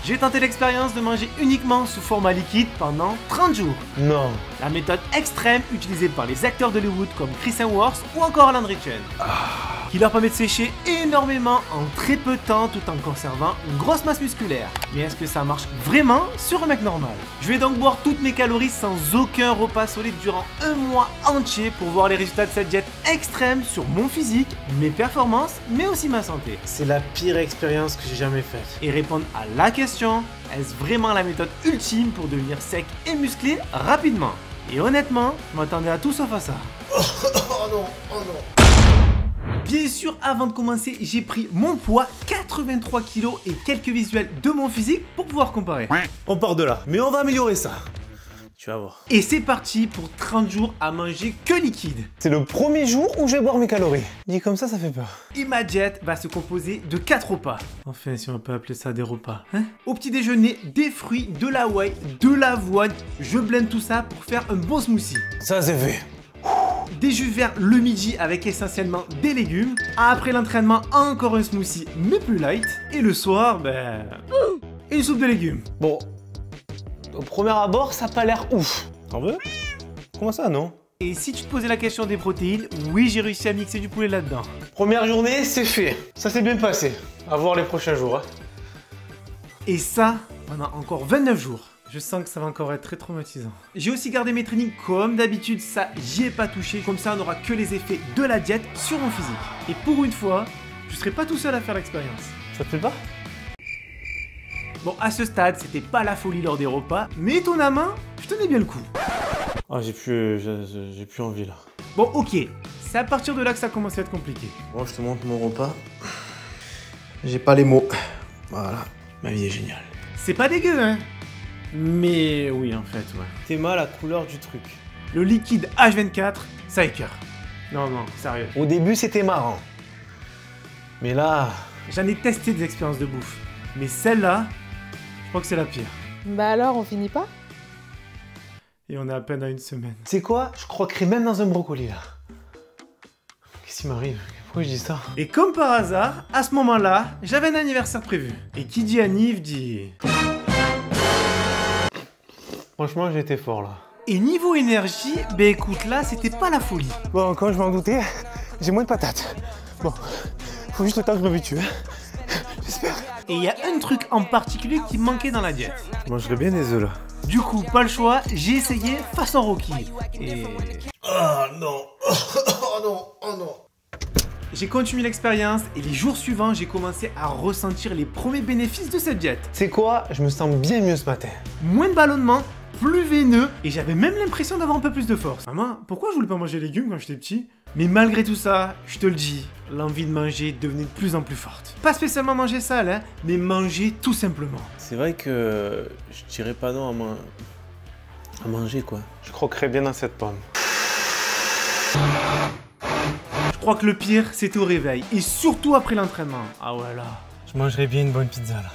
J'ai tenté l'expérience de manger uniquement sous format liquide pendant 30 jours. Non. La méthode extrême utilisée par les acteurs d'Hollywood comme Chris Hemsworth ou encore Alan Ritchson. Qui leur permet de sécher énormément en très peu de temps tout en conservant une grosse masse musculaire. Mais est-ce que ça marche vraiment sur un mec normal? Je vais donc boire toutes mes calories sans aucun repas solide durant un mois entier pour voir les résultats de cette diète extrême sur mon physique, mes performances, mais aussi ma santé. C'est la pire expérience que j'ai jamais faite. Et répondre à la question, est-ce vraiment la méthode ultime pour devenir sec et musclé rapidement? Et honnêtement, je m'attendais à tout sauf à ça. Oh non, oh non. Bien sûr, avant de commencer, j'ai pris mon poids, 83 kg et quelques visuels de mon physique pour pouvoir comparer. On part de là, mais on va améliorer ça. Tu vas voir. Et c'est parti pour 30 jours à manger que liquide. C'est le premier jour où je vais boire mes calories. Dit comme ça fait peur. Et ma diète va se composer de 4 repas. Enfin, si on peut appeler ça des repas. Hein? Au petit déjeuner, des fruits, de la whey, de l'avoine. Je blende tout ça pour faire un bon smoothie. Ça c'est fait. Des jus verts le midi avec essentiellement des légumes. Après l'entraînement, encore un smoothie mais plus light. Et le soir, une soupe de légumes. Bon, au premier abord, ça a pas l'air ouf. T'en veux? Comment ça, non? Et si tu te posais la question des protéines, oui, j'ai réussi à mixer du poulet là-dedans. Première journée, c'est fait. Ça s'est bien passé. À voir les prochains jours. Hein. Et ça, pendant encore 29 jours. Je sens que ça va encore être très traumatisant. J'ai aussi gardé mes trainings comme d'habitude, ça j'y ai pas touché, comme ça on n'aura que les effets de la diète sur mon physique. Et pour une fois, je serai pas tout seul à faire l'expérience. Ça te plaît pas? Bon, à ce stade, c'était pas la folie lors des repas, mais étonnamment, je tenais bien le coup. Ah, j'ai plus envie là. Bon, ok, c'est à partir de là que ça commence à être compliqué. Bon, je te montre mon repas. J'ai pas les mots. Voilà, ma vie est géniale. C'est pas dégueu, hein? Mais oui, en fait, ouais. T'aimes la couleur du truc. Le liquide H24, ça écœure. Non, sérieux. Au début, c'était marrant. Mais là... J'en ai testé des expériences de bouffe. Mais celle-là, je crois que c'est la pire. Bah alors, on finit pas? Et on est à peine à une semaine. C'est quoi? Je croquerais même dans un brocoli, là. Qu'est-ce qui m'arrive? Pourquoi je dis ça? Et comme par hasard, à ce moment-là, j'avais un anniversaire prévu. Et qui dit anniv dit... Franchement, j'ai été fort, là. Et niveau énergie, écoute, là, c'était pas la folie. Bon, comme je m'en doutais, j'ai moins de patates. Bon, faut juste le temps que je m'habitue. J'espère. Et il y a un truc en particulier qui me manquait dans la diète. Je mangerais bien des œufs, là. Du coup, pas le choix, j'ai essayé façon Rocky. Et... Oh non. Oh non. Oh non. J'ai continué l'expérience et les jours suivants, j'ai commencé à ressentir les premiers bénéfices de cette diète. C'est quoi? Je me sens bien mieux ce matin. Moins de ballonnement, plus veineux et j'avais même l'impression d'avoir un peu plus de force. Maman, pourquoi je voulais pas manger les légumes quand j'étais petit? Mais malgré tout ça, je te le dis, l'envie de manger devenait de plus en plus forte. Pas spécialement manger sale, hein, mais manger tout simplement. C'est vrai que je dirais pas non à manger, quoi. Je croquerais bien dans cette pomme. Je crois que le pire, c'était au réveil et surtout après l'entraînement. Ah ouais là. Je mangerais bien une bonne pizza, là.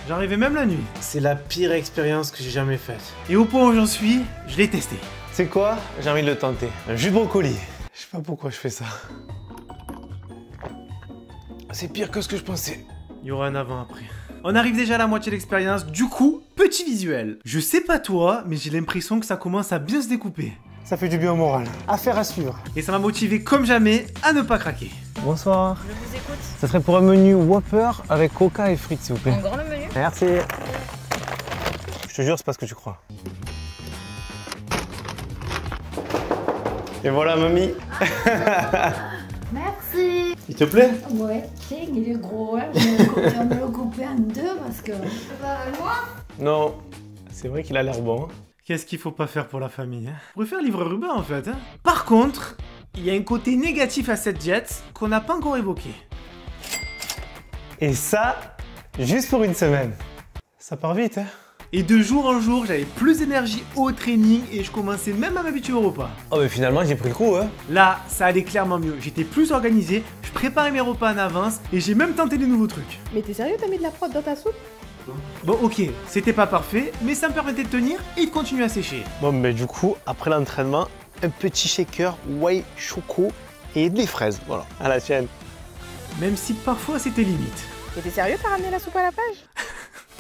J'arrivais même la nuit. C'est la pire expérience que j'ai jamais faite. Et au point où j'en suis, je l'ai testé. C'est quoi? J'ai envie de le tenter. Un jus de brocoli. Je sais pas pourquoi je fais ça. C'est pire que ce que je pensais. Il y aura un avant-après. On arrive déjà à la moitié de l'expérience, du coup, petit visuel. Je sais pas toi, mais j'ai l'impression que ça commence à bien se découper. Ça fait du bien au moral. Affaire à suivre. Et ça m'a motivé comme jamais à ne pas craquer. Bonsoir. Je vous écoute. Ça serait pour un menu Whopper avec coca et frites, s'il vous plaît. En grand le menu. Merci. Je te jure, c'est pas ce que tu crois. Et voilà, mamie. Merci. Il te plaît? Ouais, tiens, il est gros, hein. Je vais me le couper en deux parce que... C'est pas avec moi? Non. C'est vrai qu'il a l'air bon. Qu'est-ce qu'il faut pas faire pour la famille, hein? On pourrait faire livreur Uber en fait, hein. Par contre, il y a un côté négatif à cette diète qu'on n'a pas encore évoqué. Et ça, juste pour une semaine. Ça part vite, hein? Et de jour en jour, j'avais plus d'énergie au training et je commençais même à m'habituer au repas. Oh, mais finalement, j'ai pris le coup, hein? Là, ça allait clairement mieux. J'étais plus organisé, je préparais mes repas en avance et j'ai même tenté des nouveaux trucs. Mais t'es sérieux, t'as mis de la prod dans ta soupe? Bon, ok, c'était pas parfait, mais ça me permettait de tenir et de continuer à sécher. Bon, mais du coup, après l'entraînement, un petit shaker whey choco et des fraises. Voilà, à la tienne. même si parfois c'était limite. Et t'es sérieux, t'as ramené la soupe à la page?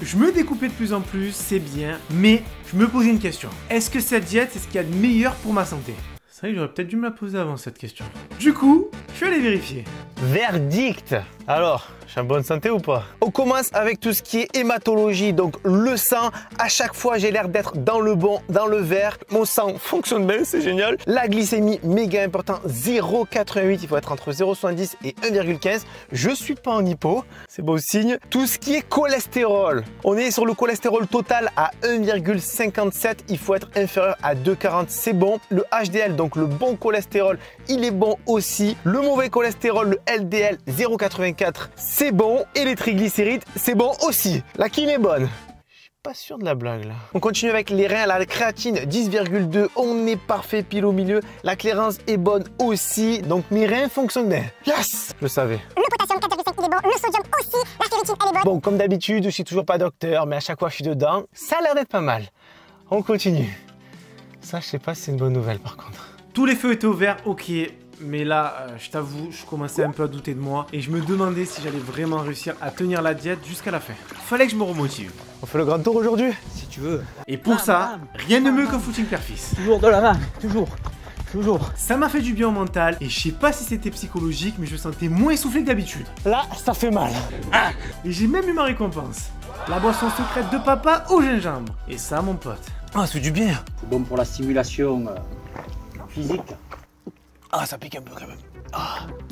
Je me découpais de plus en plus, c'est bien, mais je me posais une question. Est-ce que cette diète, c'est ce qu'il y a de meilleur pour ma santé? C'est vrai que j'aurais peut-être dû me la poser avant cette question. Du coup, je suis allé vérifier. Verdict. Alors, je suis en bonne santé ou pas? On commence avec tout ce qui est hématologie, donc le sang. À chaque fois, j'ai l'air d'être dans le bon, dans le vert. Mon sang fonctionne bien, c'est génial. La glycémie, méga important, 0,88. Il faut être entre 0,70 et 1,15. Je suis pas en hypo, c'est beau signe. Tout ce qui est cholestérol, on est sur le cholestérol total à 1,57. Il faut être inférieur à 2,40, c'est bon. Le HDL, donc le bon cholestérol, il est bon aussi. Le mauvais cholestérol, le LDL, 0,84, c'est bon. Et les triglycérides, c'est bon aussi. La kiné est bonne. Je suis pas sûr de la blague là. On continue avec les reins, la créatine 10,2, on est parfait pile au milieu. La clairance est bonne aussi, donc mes reins fonctionnent bien. Yes, je le savais. Le potassium 4,5 il est bon, le sodium aussi, la ferritine elle est bonne. Bon, comme d'habitude, je suis toujours pas docteur, mais à chaque fois je suis dedans. Ça a l'air d'être pas mal. On continue. Ça, je sais pas si c'est une bonne nouvelle par contre. Tous les feux étaient au vert, ok. Mais là, je t'avoue, je commençais un peu à douter de moi et je me demandais si j'allais vraiment réussir à tenir la diète jusqu'à la fin. Fallait que je me remotive. On fait le grand tour aujourd'hui? Si tu veux. Et pour ça, rien de mieux qu'un footing père-fils. Toujours de la main, toujours. Toujours. Ça m'a fait du bien au mental et je sais pas si c'était psychologique, mais je me sentais moins essoufflé que d'habitude. Là, ça fait mal. Et j'ai même eu ma récompense. La boisson secrète de papa au gingembre. Et ça, mon pote. Ah, c'est du bien. C'est bon pour la stimulation physique. Ah, ça pique un peu quand même.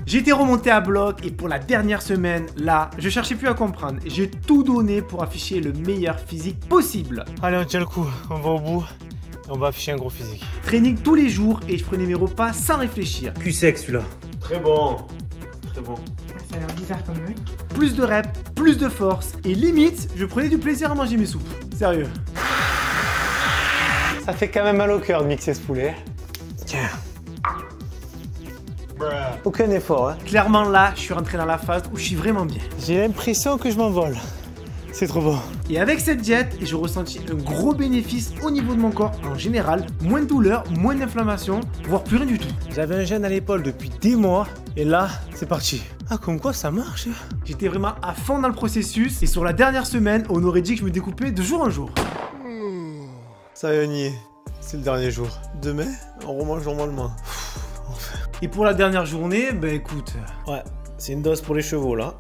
J'étais remonté à bloc et pour la dernière semaine, là, je cherchais plus à comprendre. J'ai tout donné pour afficher le meilleur physique possible. Allez, on tient le coup. On va au bout. Et on va afficher un gros physique. Training tous les jours et je prenais mes repas sans réfléchir. Cul sec celui-là. Très bon. Très bon. Ça a l'air bizarre comme truc. Plus de reps, plus de force et limite, je prenais du plaisir à manger mes soupes. Sérieux. Ça fait quand même mal au cœur de mixer ce poulet. Tiens. Aucun effort, hein. Clairement là, je suis rentré dans la phase où je suis vraiment bien. J'ai l'impression que je m'envole. C'est trop bon. Et avec cette diète, j'ai ressenti un gros bénéfice au niveau de mon corps en général. Moins de douleur, moins d'inflammation, voire plus rien du tout. J'avais un gène à l'épaule depuis des mois et là, c'est parti. Ah, comme quoi ça marche. J'étais vraiment à fond dans le processus et sur la dernière semaine, on aurait dit que je me découpais de jour en jour. Ça y est, on y est. C'est le dernier jour. Demain, on remange normalement. Et pour la dernière journée, ben écoute, Ouais, c'est une dose pour les chevaux là.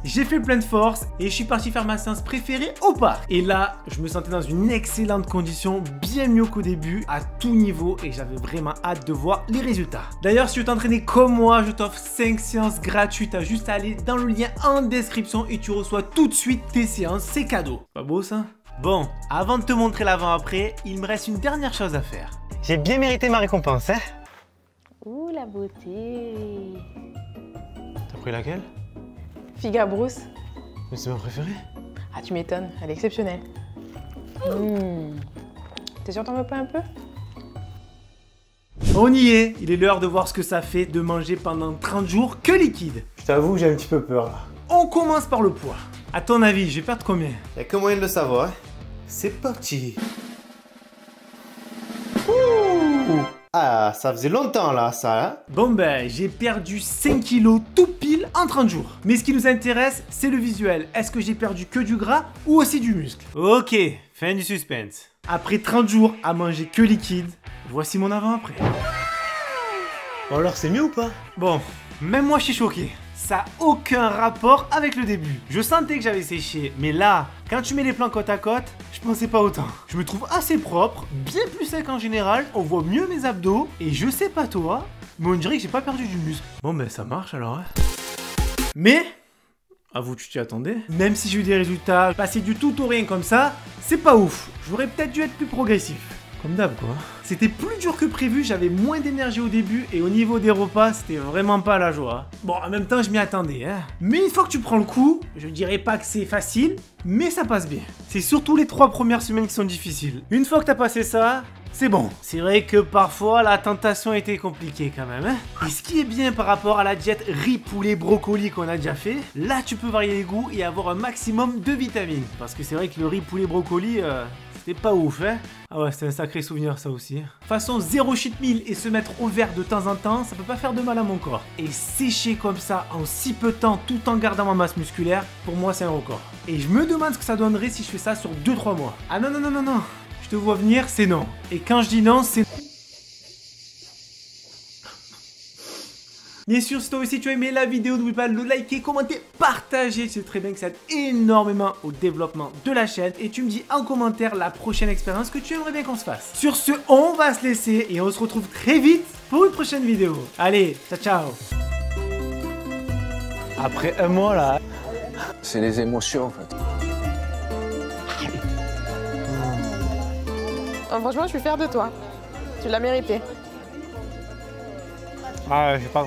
j'ai fait plein de force et je suis parti faire ma séance préférée au parc. Et là, je me sentais dans une excellente condition, bien mieux qu'au début, à tout niveau et j'avais vraiment hâte de voir les résultats. D'ailleurs, si tu veux t'entraîner comme moi, je t'offre 5 séances gratuites. T'as juste à aller dans le lien en description et tu reçois tout de suite tes séances, c'est cadeau. Pas beau ça? Bon, avant de te montrer l'avant-après, il me reste une dernière chose à faire. J'ai bien mérité ma récompense, hein. Ouh, la beauté. T'as pris laquelle? Figue à brousse. Mais c'est ma préférée. Ah, tu m'étonnes, elle est exceptionnelle. T'es sûr t'en veux pas un peu? On y est, il est l'heure de voir ce que ça fait de manger pendant 30 jours que liquide. Je t'avoue, j'ai un petit peu peur là. On commence par le poids. À ton avis, je vais perdre combien? Y'a que moyen de le savoir, hein. C'est parti. Ah, ça faisait longtemps là, ça, hein. Bon ben, j'ai perdu 5 kilos tout pile en 30 jours. Mais ce qui nous intéresse, c'est le visuel. Est-ce que j'ai perdu que du gras ou aussi du muscle? Ok, fin du suspense. Après 30 jours à manger que liquide, voici mon avant-après. Bon alors, c'est mieux ou pas? Bon, même moi je suis choqué. Ça n'a aucun rapport avec le début. Je sentais que j'avais séché, mais là, quand tu mets les plans côte à côte, je pensais pas autant. Je me trouve assez propre, bien plus sec en général, on voit mieux mes abdos, et je sais pas toi, mais on dirait que j'ai pas perdu du muscle. Bon ben ça marche alors, hein. Mais, avoue tu t'y attendais, même si j'ai eu des résultats, passer du tout au rien comme ça, c'est pas ouf. J'aurais peut-être dû être plus progressif. Comme d'hab quoi. C'était plus dur que prévu, j'avais moins d'énergie au début et au niveau des repas, c'était vraiment pas la joie. Bon, en même temps, je m'y attendais, hein. Mais une fois que tu prends le coup, je dirais pas que c'est facile, mais ça passe bien. C'est surtout les 3 premières semaines qui sont difficiles. Une fois que t'as passé ça, c'est bon. C'est vrai que parfois, la tentation était compliquée quand même, hein. Et ce qui est bien par rapport à la diète riz, poulet, brocoli qu'on a déjà fait, là, tu peux varier les goûts et avoir un maximum de vitamines. Parce que c'est vrai que le riz, poulet, brocoli, C'était pas ouf, hein? Ah ouais, c'était un sacré souvenir, ça aussi. De toute façon, 0 cheat meal et se mettre au vert de temps en temps, ça peut pas faire de mal à mon corps. Et sécher comme ça en si peu de temps tout en gardant ma masse musculaire, pour moi, c'est un record. Et je me demande ce que ça donnerait si je fais ça sur 2-3 mois. Ah non, non, non, non, non. Je te vois venir, c'est non. Et quand je dis non, c'est... Bien sûr, si toi aussi tu as aimé la vidéo, n'oublie pas de le liker, commenter, partager. C'est très bien que ça aide énormément au développement de la chaîne. Et tu me dis en commentaire la prochaine expérience que tu aimerais bien qu'on se fasse. Sur ce, on va se laisser et on se retrouve très vite pour une prochaine vidéo. Allez, ciao, ciao. Après un mois là. C'est les émotions en fait. Oh, franchement, je suis fière de toi. Tu l'as mérité. Ah, je sais pas.